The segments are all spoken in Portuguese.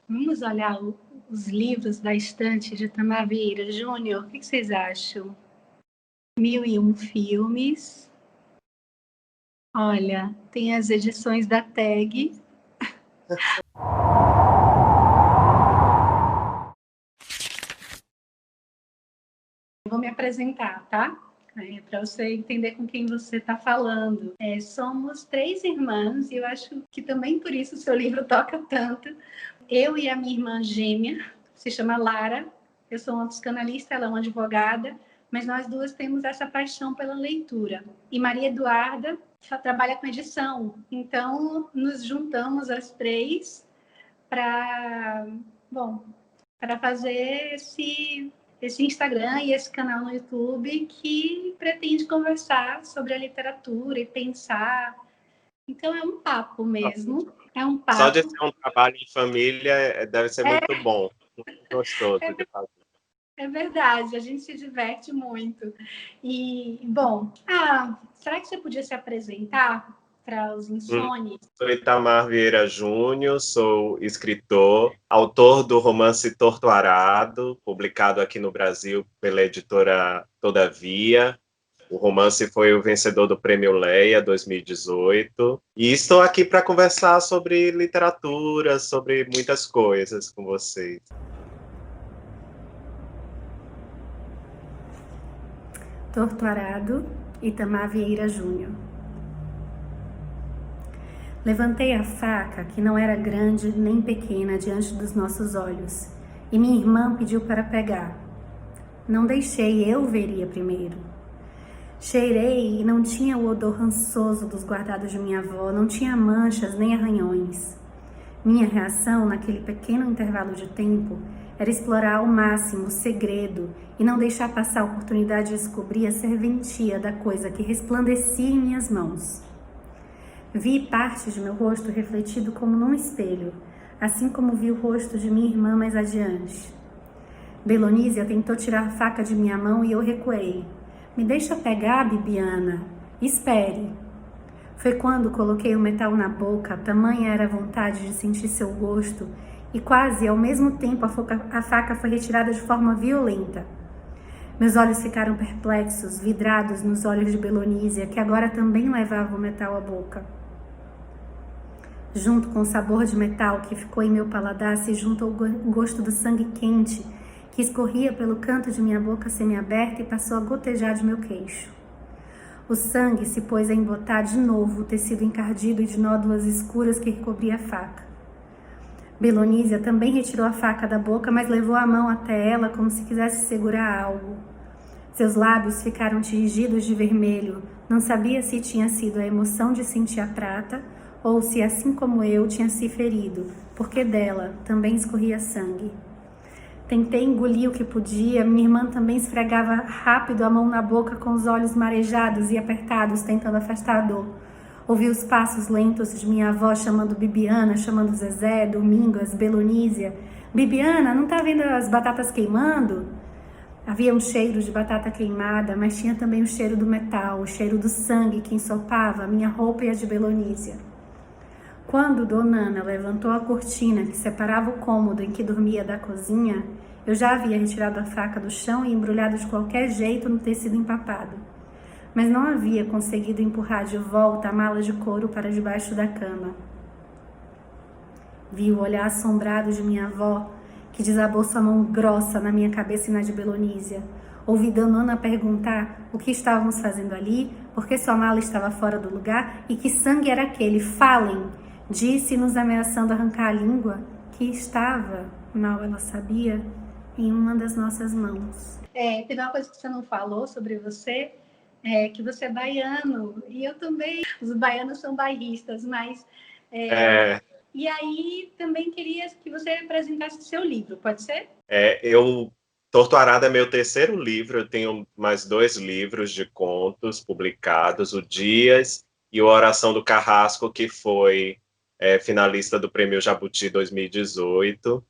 Vamos olhar os livros da estante de Itamar Vieira Júnior? O que vocês acham? 1001 filmes. Olha, tem as edições da TAG. Vou me apresentar, tá? Para você entender com quem você está falando. Somos 3 irmãs e eu acho que também por isso o seu livro toca tanto. Eu e a minha irmã gêmea, se chama Lara. Eu sou uma psicanalista, ela é uma advogada, mas nós duas temos essa paixão pela leitura. E Maria Eduarda ela trabalha com edição, então nos juntamos as 3 para fazer esse Instagram e esse canal no YouTube que pretende conversar sobre a literatura e pensar. Então é um papo mesmo, é um papo. Só de ser um trabalho em família deve ser muito bom, muito gostoso de fazer. É verdade, a gente se diverte muito. E, bom, será que você podia se apresentar para os insones? Sou Itamar Vieira Júnior, sou escritor, autor do romance Torto Arado, publicado aqui no Brasil pela editora Todavia. O romance foi o vencedor do Prêmio Leia 2018. E estou aqui para conversar sobre literatura, sobre muitas coisas com vocês. Torto Arado, Itamar Vieira Júnior. Levantei a faca, que não era grande nem pequena, diante dos nossos olhos, e minha irmã pediu para pegar. Não deixei, eu veria primeiro. Cheirei e não tinha o odor rançoso dos guardados de minha avó, não tinha manchas nem arranhões. Minha reação, naquele pequeno intervalo de tempo, era explorar ao máximo o segredo e não deixar passar a oportunidade de descobrir a serventia da coisa que resplandecia em minhas mãos. Vi parte de meu rosto refletido como num espelho, assim como vi o rosto de minha irmã mais adiante. Belonísia tentou tirar a faca de minha mão e eu recuei. Me deixa pegar, Bibiana. Espere. Foi quando coloquei o metal na boca, tamanha era a vontade de sentir seu gosto, e quase ao mesmo tempo a faca foi retirada de forma violenta. Meus olhos ficaram perplexos, vidrados nos olhos de Belonísia, que agora também levava o metal à boca. Junto com o sabor de metal que ficou em meu paladar, se juntou o gosto do sangue quente, que escorria pelo canto de minha boca semiaberta e passou a gotejar de meu queixo. O sangue se pôs a embotar de novo o tecido encardido e de nódoas escuras que recobria a faca. Belonísia também retirou a faca da boca, mas levou a mão até ela como se quisesse segurar algo. Seus lábios ficaram tingidos de vermelho. Não sabia se tinha sido a emoção de sentir a prata ou se, assim como eu, tinha se ferido, porque dela também escorria sangue. Tentei engolir o que podia, minha irmã também esfregava rápido a mão na boca com os olhos marejados e apertados, tentando afastar a dor. Ouvi os passos lentos de minha avó chamando Bibiana, chamando Zezé, Domingas, Belonísia. Bibiana, não tá vendo as batatas queimando? Havia um cheiro de batata queimada, mas tinha também o cheiro do metal, o cheiro do sangue que ensopava a minha roupa e a de Belonísia. Quando Dona Ana levantou a cortina que separava o cômodo em que dormia da cozinha, eu já havia retirado a faca do chão e embrulhado de qualquer jeito no tecido empapado. Mas não havia conseguido empurrar de volta a mala de couro para debaixo da cama. Vi o olhar assombrado de minha avó, que desabou sua mão grossa na minha cabeça e na de Belonísia. Ouvi Dona Ana perguntar o que estávamos fazendo ali, por que sua mala estava fora do lugar e que sangue era aquele. Falem! Disse, nos ameaçando arrancar a língua, que estava, mal ela sabia, em uma das nossas mãos. Teve uma coisa que você não falou sobre você, que você é baiano, e eu também. Os baianos são bairristas, mas... E aí, também queria que você apresentasse seu livro, pode ser? Torto Arado é meu terceiro livro, eu tenho mais 2 livros de contos publicados, O Dias e o Oração do Carrasco, que foi finalista do Prêmio Jabuti 2018.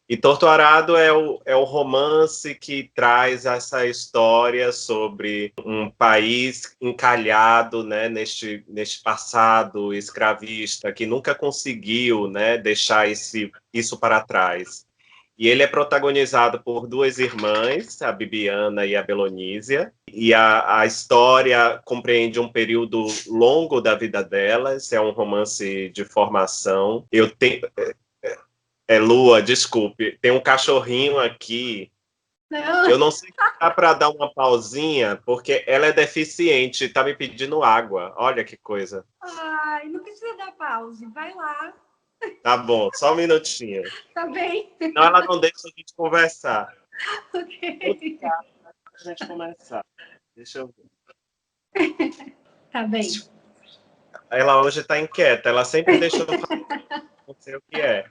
E Torturado é o romance que traz essa história sobre um país encalhado, né, neste passado escravista, que nunca conseguiu, né, deixar isso para trás. E ele é protagonizado por duas irmãs, a Bibiana e a Belonísia, e a história compreende um período longo da vida delas, é um romance de formação. Lua, desculpe, tem um cachorrinho aqui. Não. Eu não sei se dá para dar uma pausinha, porque ela é deficiente, está me pedindo água. Olha que coisa. Ai, não precisa dar pause, vai lá. Tá bom, só um minutinho. Tá bem? Não, ela não deixa a gente conversar. Ok. A gente começar. Deixa eu ver. Tá bem. Ela hoje está inquieta, ela sempre deixa eu falar, não sei o que é.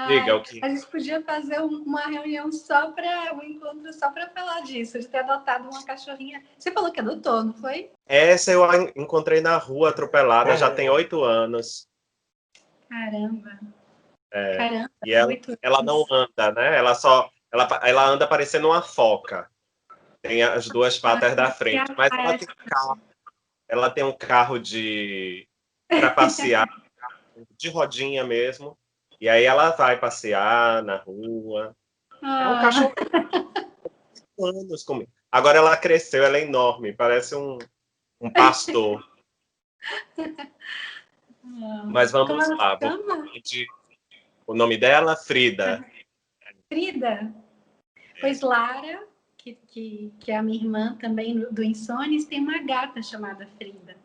Diga Ai, o que. a gente podia fazer uma reunião um encontro só para falar disso, de ter adotado uma cachorrinha. Você falou que adotou, não foi? Essa eu a encontrei na rua atropelada, já tem 8 anos. Caramba. É. Caramba, E ela não anda, né? Ela anda parecendo uma foca. Tem as duas patas da frente, mas ela tem um carro para passear, de rodinha mesmo. E aí ela vai passear na rua. É um cachorro de anos comigo. Agora ela cresceu, ela é enorme, parece um pastor. Mas Como vamos ela se lá. chama? O nome dela, Frida. Frida. Pois Lara, que é a minha irmã também do Insones, tem uma gata chamada Frida.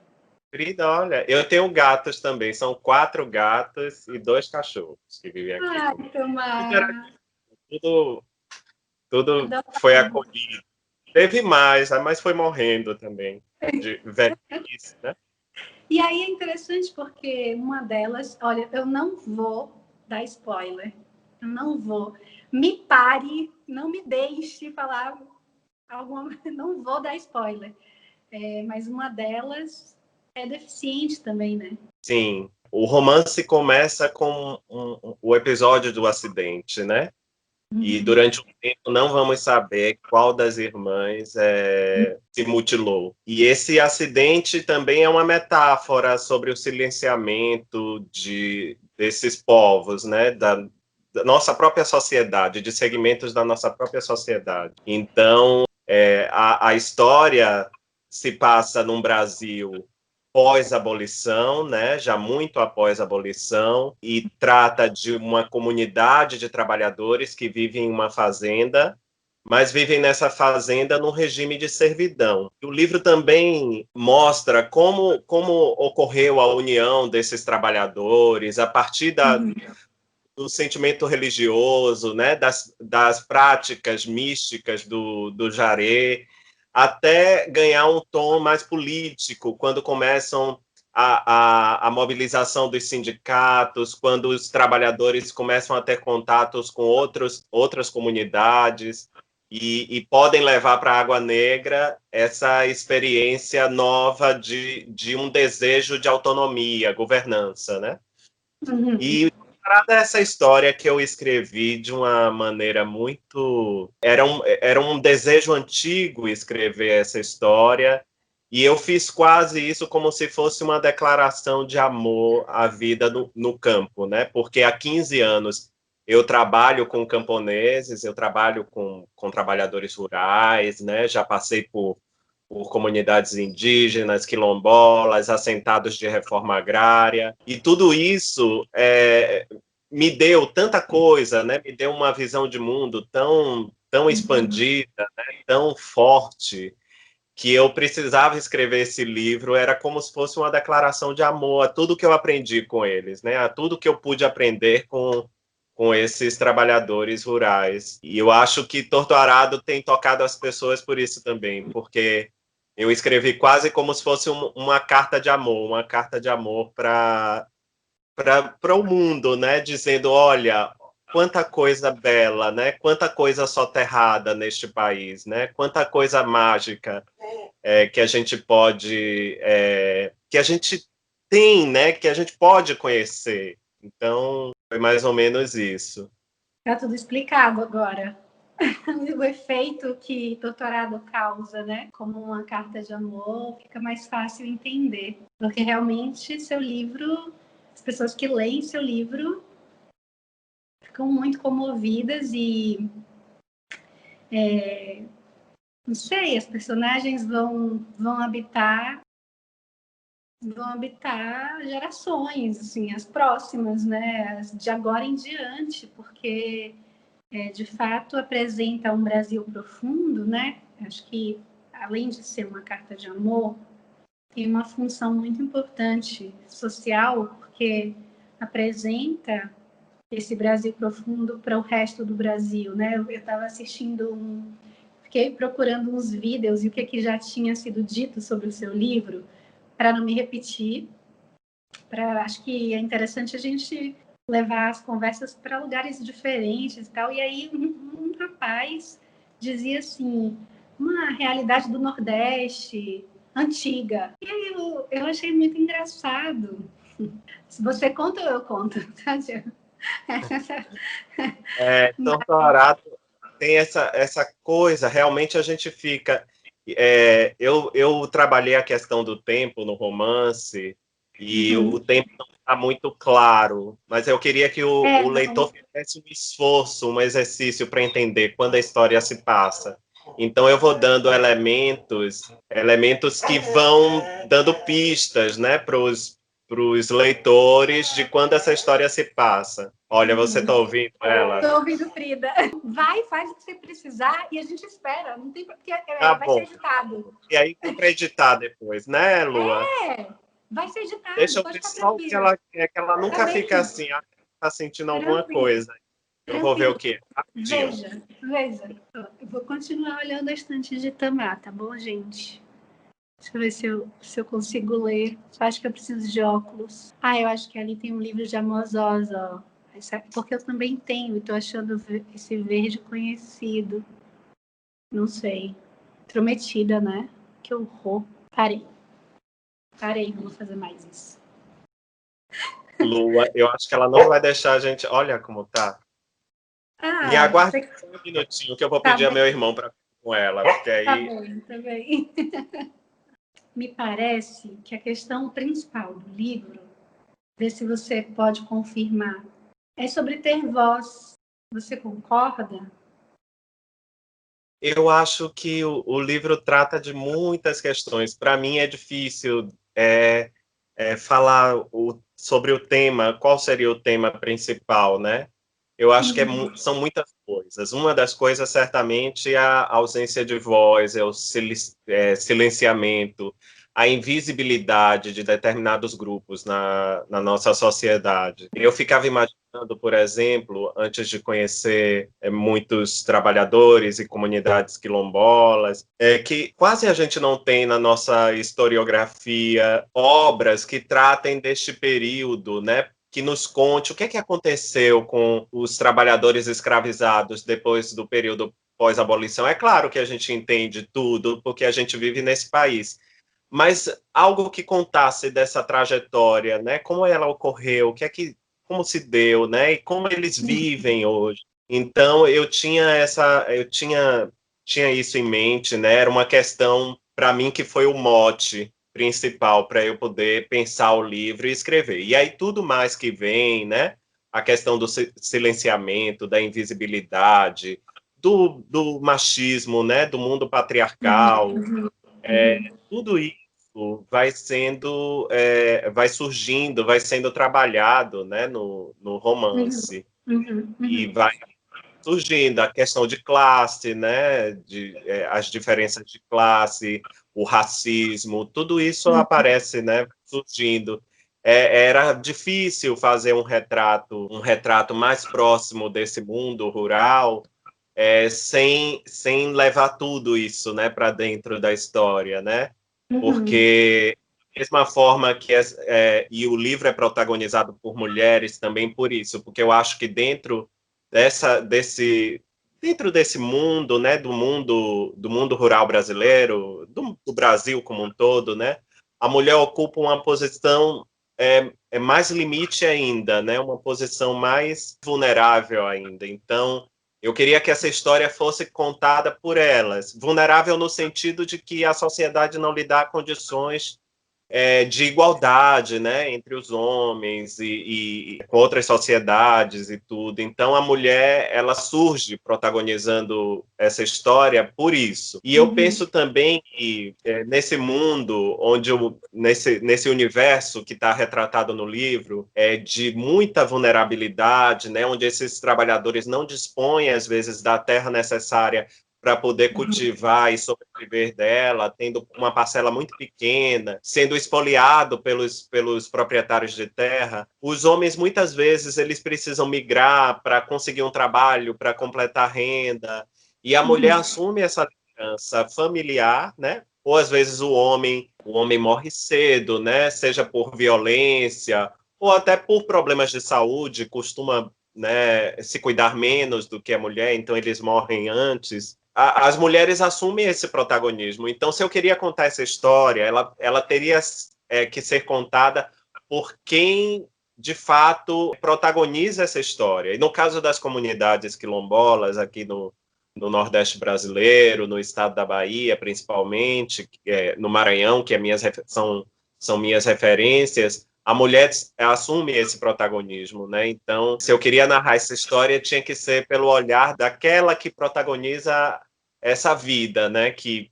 Frida, olha, eu tenho gatos também. São 4 gatos e 2 cachorros que vivem aqui. Ai, Tomara. Tudo foi acolhido. Teve mais, mas foi morrendo também, de velhice, né? E aí é interessante porque uma delas, olha, eu não vou dar spoiler, eu não vou. Me pare, não me deixe falar alguma, não vou dar spoiler. Mas uma delas é deficiente também, né? Sim, o romance começa com o episódio do acidente, né? E durante um tempo não vamos saber qual das irmãs se mutilou. E esse acidente também é uma metáfora sobre o silenciamento desses povos, né? Da nossa própria sociedade, de segmentos da nossa própria sociedade. Então, a história se passa num Brasil pós-abolição, né, já muito após a abolição, e trata de uma comunidade de trabalhadores que vivem em uma fazenda, mas vivem nessa fazenda num regime de servidão. O livro também mostra como ocorreu a união desses trabalhadores a partir do sentimento religioso, né, das práticas místicas do Jaré, até ganhar um tom mais político, quando começam a mobilização dos sindicatos, quando os trabalhadores começam a ter contatos com outras comunidades e podem levar para a Água Negra essa experiência nova de um desejo de autonomia, governança, né? E essa história que eu escrevi de uma maneira muito... Era um desejo antigo escrever essa história, e eu fiz quase isso como se fosse uma declaração de amor à vida no campo, né? Porque há 15 anos eu trabalho com camponeses, eu trabalho com trabalhadores rurais, né? Já passei por comunidades indígenas, quilombolas, assentados de reforma agrária, e tudo isso me deu tanta coisa, né? Me deu uma visão de mundo tão expandida, né? Tão forte, que eu precisava escrever esse livro. Era como se fosse uma declaração de amor a tudo que eu aprendi com eles, né? A tudo que eu pude aprender com esses trabalhadores rurais. E eu acho que Torturado tem tocado as pessoas por isso também, porque eu escrevi quase como se fosse uma carta de amor para o mundo, né? Dizendo, olha, quanta coisa bela, né? Quanta coisa soterrada neste país, né? Quanta coisa mágica que a gente pode, que a gente tem, né? Que a gente pode conhecer. Então, foi mais ou menos isso. Tá tudo explicado agora. O efeito que doutorado causa, né? Como uma carta de amor, fica mais fácil entender. Porque realmente seu livro, as pessoas que leem seu livro ficam muito comovidas e não sei, as personagens vão habitar gerações, assim, as próximas, né? As de agora em diante, porque de fato apresenta um Brasil profundo, né? Acho que além de ser uma carta de amor, tem uma função muito importante social, porque apresenta esse Brasil profundo para o resto do Brasil, né? Eu estava assistindo fiquei procurando uns vídeos e o que já tinha sido dito sobre o seu livro, para não me repetir. Acho que é interessante a gente levar as conversas para lugares diferentes e tal. E aí um rapaz dizia assim, uma realidade do Nordeste antiga. E aí eu achei muito engraçado. Se você conta, eu conto. Tá, Torturado tem essa coisa, realmente a gente fica. Eu trabalhei a questão do tempo no romance, e o tempo não está muito claro, mas eu queria que o leitor fizesse um esforço, um exercício para entender quando a história se passa. Então eu vou dando elementos que vão dando pistas, né, para os leitores de quando essa história se passa. Olha, você está ouvindo ela? Estou ouvindo, Frida. Vai, faz o que você precisar e a gente espera. Não tem porque Tá vai bom. ser editado. E aí vai para editar depois, né, Lua? Vai ser editado. Deixa eu pode ver ficar só o que tranquilo. ela quer, que ela nunca Tá fica assim, tá sentindo alguma Tranquilo. coisa. Eu vou ver o quê? Rapidinho. Veja. Eu vou continuar olhando a estante de Itamar, tá bom, gente? Deixa eu ver se eu consigo ler. Eu acho que eu preciso de óculos. Eu acho que ali tem um livro de Amozosa, ó. Porque eu também tenho, e tô achando esse verde conhecido. Não sei. Intrometida, né? Que horror. Parei, não vou fazer mais isso. Lua, eu acho que ela não vai deixar a gente. Olha como tá. Me aguarde um minutinho que eu vou pedir a meu irmão para com ela, porque aí. Tá bem. Me parece que a questão principal do livro, ver se você pode confirmar, é sobre ter voz. Você concorda? Eu acho que o livro trata de muitas questões. Para mim é difícil falar sobre o tema, qual seria o tema principal, né? Eu acho que são muitas coisas. Uma das coisas, certamente, é a ausência de voz, é o silenciamento, a invisibilidade de determinados grupos na nossa sociedade. Eu ficava imaginando, por exemplo, antes de conhecer muitos trabalhadores e comunidades quilombolas, que quase a gente não tem na nossa historiografia obras que tratem deste período, né? Que nos conte o que é que aconteceu com os trabalhadores escravizados depois do período pós-abolição. É claro que a gente entende tudo, porque a gente vive nesse país, mas algo que contasse dessa trajetória, né? Como ela ocorreu, como se deu, né? E como eles vivem hoje. Então eu tinha isso em mente, né? Era uma questão para mim que foi o mote principal para eu poder pensar o livro e escrever. E aí tudo mais que vem, né? A questão do silenciamento, da invisibilidade, do machismo, né? Do mundo patriarcal, tudo isso vai surgindo, vai sendo trabalhado, né? No romance e vai surgindo a questão de classe, né, as diferenças de classe, o racismo, tudo isso aparece, né, surgindo. Era difícil fazer um retrato mais próximo desse mundo rural, sem levar tudo isso, né, para dentro da história, né, porque da mesma forma que e o livro é protagonizado por mulheres também por isso, porque eu acho que dentro desse mundo, né, do mundo rural brasileiro, do Brasil como um todo, né, a mulher ocupa uma posição é mais limite ainda, né? Uma posição mais vulnerável ainda. Então, eu queria que essa história fosse contada por elas. Vulnerável no sentido de que a sociedade não lhe dá condições de igualdade, né, entre os homens e com outras sociedades e tudo. Então a mulher ela surge protagonizando essa história por isso. E eu penso também que nesse mundo onde nesse universo que está retratado no livro de muita vulnerabilidade, né, onde esses trabalhadores não dispõem às vezes da terra necessária para poder cultivar e sobreviver dela, tendo uma parcela muito pequena, sendo expoliado pelos proprietários de terra. Os homens, muitas vezes, eles precisam migrar para conseguir um trabalho, para completar renda, e a mulher assume essa liderança familiar, né? Ou, às vezes, o homem morre cedo, né? Seja por violência, ou até por problemas de saúde, costuma, né, se cuidar menos do que a mulher, então eles morrem antes. As mulheres assumem esse protagonismo. Então, se eu queria contar essa história, ela teria que ser contada por quem, de fato, protagoniza essa história. E no caso das comunidades quilombolas, aqui no Nordeste brasileiro, no estado da Bahia, principalmente, no Maranhão, que são minhas referências, a mulher assume esse protagonismo, né? Então, se eu queria narrar essa história, tinha que ser pelo olhar daquela que protagoniza essa vida, né, que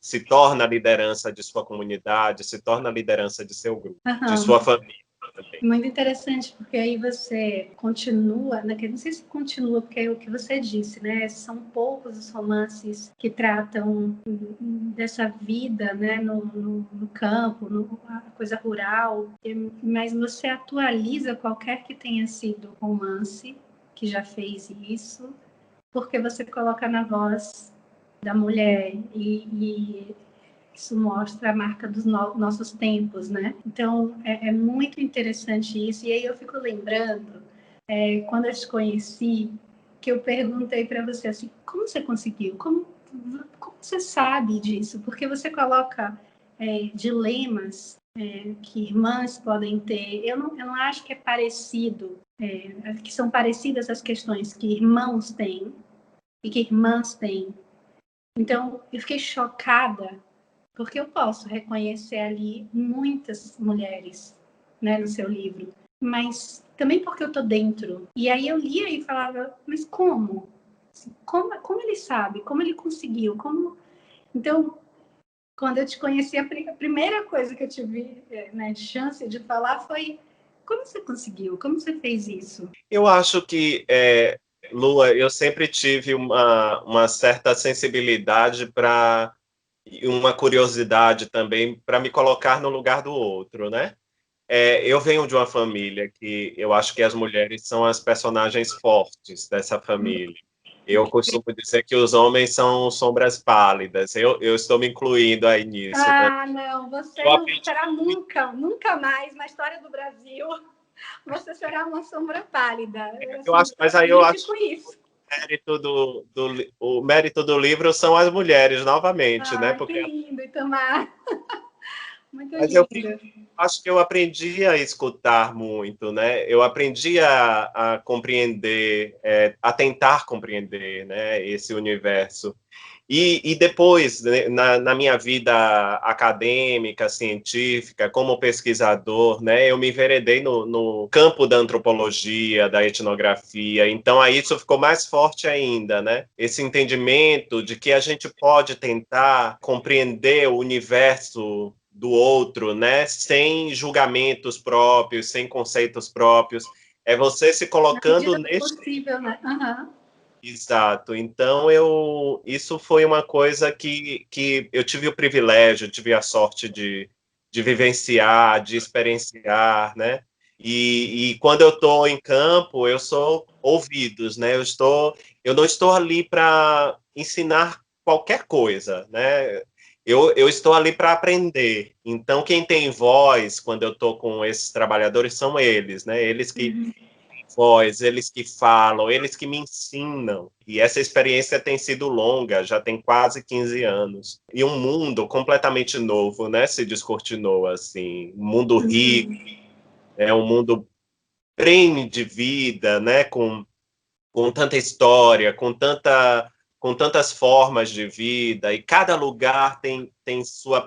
se torna a liderança de sua comunidade, se torna a liderança de seu grupo, de sua família também. Muito interessante, porque aí você continua, né, não sei se continua, porque é o que você disse, né, são poucos os romances que tratam dessa vida, né, no campo, a coisa rural, mas você atualiza qualquer que tenha sido romance que já fez isso, porque você coloca na voz da mulher e isso mostra a marca dos nossos tempos, né? Então, é muito interessante isso. E aí eu fico lembrando, quando eu te conheci, que eu perguntei para você assim, como você conseguiu? Como você sabe disso? Porque você coloca dilemas que irmãs podem ter. Eu não acho que é parecido, que são parecidas as questões que irmãos têm e que irmãs têm. Então, eu fiquei chocada, porque eu posso reconhecer ali muitas mulheres, né, no seu livro, mas também porque eu tô dentro. E aí eu lia e falava, mas como? Assim, como ele sabe? Como ele conseguiu? Como... Então, quando eu te conheci, a primeira coisa que eu tive, né, chance de falar foi, como você conseguiu? Como você fez isso? Eu acho que, Lua, eu sempre tive uma certa sensibilidade e uma curiosidade também para me colocar no lugar do outro, né? Eu venho de uma família que eu acho que as mulheres são as personagens fortes dessa família. Eu costumo dizer que os homens são sombras pálidas. Eu estou me incluindo aí nisso. Ah, não, você não será nunca mais na história do Brasil. Você será uma sombra pálida. Eu acho, mas aí eu acho que o mérito do livro são as mulheres, novamente, né? Porque... que lindo, Itamar. Muito mas lindo. eu acho que eu aprendi a escutar muito, né? Eu aprendi a compreender, a tentar compreender, né, esse universo. E depois, né, na minha vida acadêmica, científica, como pesquisador, né, eu me enveredei no campo da antropologia, da etnografia. Então, aí isso ficou mais forte ainda, né? Esse entendimento de que a gente pode tentar compreender o universo do outro, né, sem julgamentos próprios, sem conceitos próprios. É você se colocando neste... possível, né? Exato. Então, isso foi uma coisa que eu tive o privilégio, tive a sorte de vivenciar, de experienciar, né? E quando eu estou em campo, eu sou ouvidos, né? Eu não estou ali para ensinar qualquer coisa, né? Eu estou ali para aprender. Então, quem tem voz quando eu estou com esses trabalhadores são eles, né? Eles que voz, eles que falam, eles que me ensinam. E essa experiência tem sido longa, já tem quase 15 anos. E um mundo completamente novo, né, se descortinou, assim, um mundo rico, é um mundo prenhe de vida, né, com tanta história, com tantas formas de vida, e cada lugar tem sua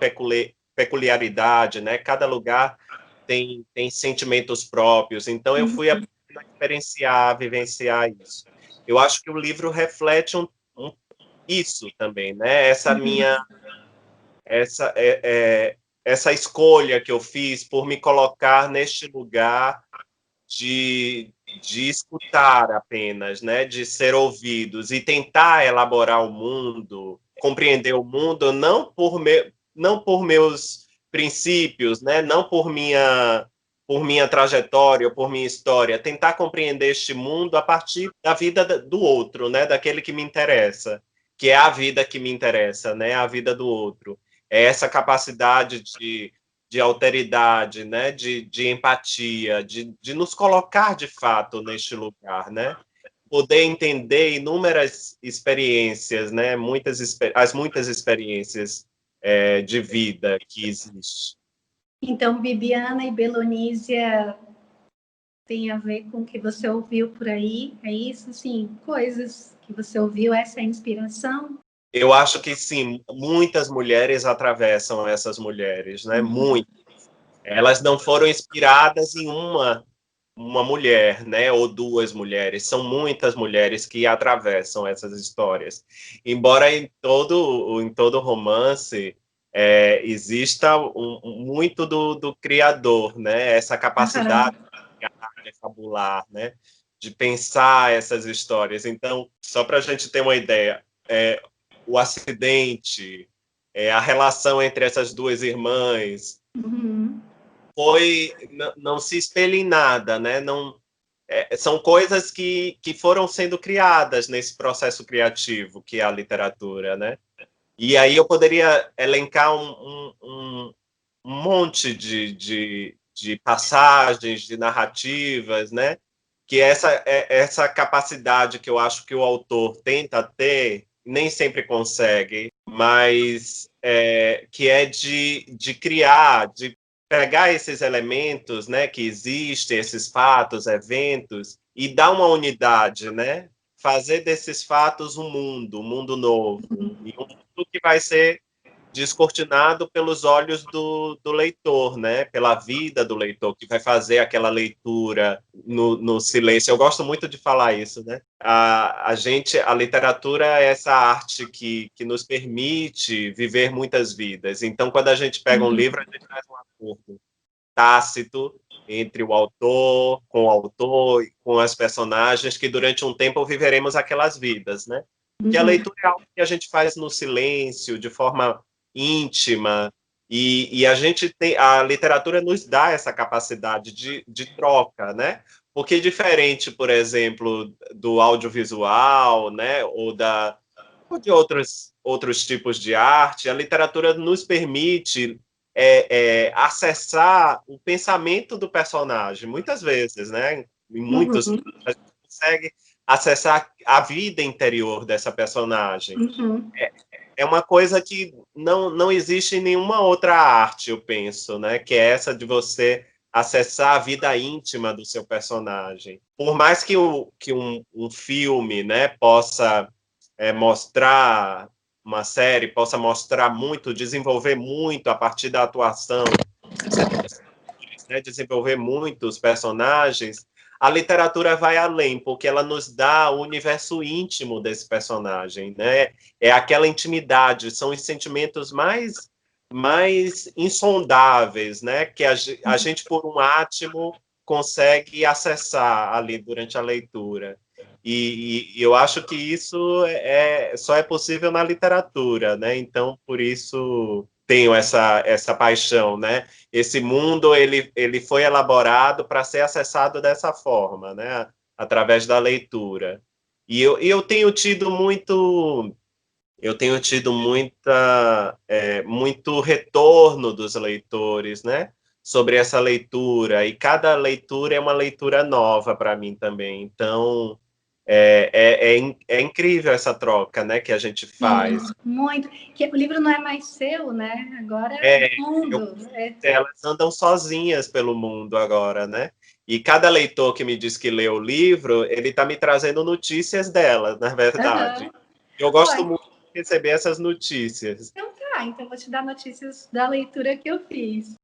peculiaridade, né? Cada lugar tem sentimentos próprios. Então, eu fui aprendendo a experienciar, vivenciar isso. Eu acho que o livro reflete isso também, né? Essa, é, essa escolha que eu fiz por me colocar neste lugar de escutar apenas, né, de ser ouvidos e tentar elaborar o mundo, compreender o mundo não por meus princípios, né, não por minha trajetória, por minha história, tentar compreender este mundo a partir da vida do outro, né, daquele que me interessa, que é a vida que me interessa, né, a vida do outro. É essa capacidade de alteridade, né, de empatia, de nos colocar de fato neste lugar, né? Poder entender inúmeras experiências, né? As muitas experiências de vida que existem. Então, Bibiana e Belonísia tem a ver com o que você ouviu por aí? É isso? Sim, coisas que você ouviu, essa é a inspiração? Eu acho que sim, muitas mulheres atravessam essas mulheres, né? Muitas. Elas não foram inspiradas em uma mulher, né, ou duas mulheres, são muitas mulheres que atravessam essas histórias. Embora em todo romance exista muito do criador, né, essa capacidade de fabular, né, de pensar essas histórias. Então, só para a gente ter uma ideia, o acidente, a relação entre essas duas irmãs, não se espelha em nada, né? Não, são coisas que foram sendo criadas nesse processo criativo que é a literatura, né? E aí eu poderia elencar um monte de passagens, de narrativas, né? Que essa capacidade que eu acho que o autor tenta ter, nem sempre consegue, mas que é de criar, de pegar esses elementos, né, que existem, esses fatos, eventos, e dar uma unidade, né? Fazer desses fatos um mundo novo, e um mundo que vai ser descortinado pelos olhos do leitor, né? Pela vida do leitor, que vai fazer aquela leitura no silêncio. Eu gosto muito de falar isso, né? A literatura é essa arte que nos permite viver muitas vidas. Então, quando a gente pega um livro, a gente faz um acordo tácito entre o autor e com as personagens, que durante um tempo viveremos aquelas vidas, né? Que a leitura é algo que a gente faz no silêncio, de forma íntima, e a literatura nos dá essa capacidade de troca, né? Porque diferente, por exemplo, do audiovisual, né, ou de outros tipos de arte, a literatura nos permite acessar o pensamento do personagem, muitas vezes, né? Em muitos, a gente consegue acessar a vida interior dessa personagem. É uma coisa que não existe em nenhuma outra arte, eu penso, né? Que é essa de você acessar a vida íntima do seu personagem. Por mais que um filme, né, possa mostrar, uma série possa mostrar muito, desenvolver muito a partir da atuação, né, desenvolver muito os personagens, a literatura vai além, porque ela nos dá o universo íntimo desse personagem, né? É aquela intimidade, são os sentimentos mais insondáveis, né? Que a gente, por um átimo, consegue acessar ali durante a leitura. E eu acho que isso só é possível na literatura, né? Então, por isso tenho essa paixão, né? Esse mundo ele foi elaborado para ser acessado dessa forma, né? Através da leitura. Eu tenho tido muito retorno dos leitores, né? Sobre essa leitura, e cada leitura é uma leitura nova para mim também. Então, É incrível essa troca, né, que a gente faz. Sim, muito. Que o livro não é mais seu, né? Agora é do É, mundo. É. elas andam sozinhas pelo mundo agora, né? E cada leitor que me diz que lê o livro, ele está me trazendo notícias delas, na verdade. Aham. Eu gosto Olha, muito de receber essas notícias. então tá. Então vou te dar notícias da leitura que eu fiz.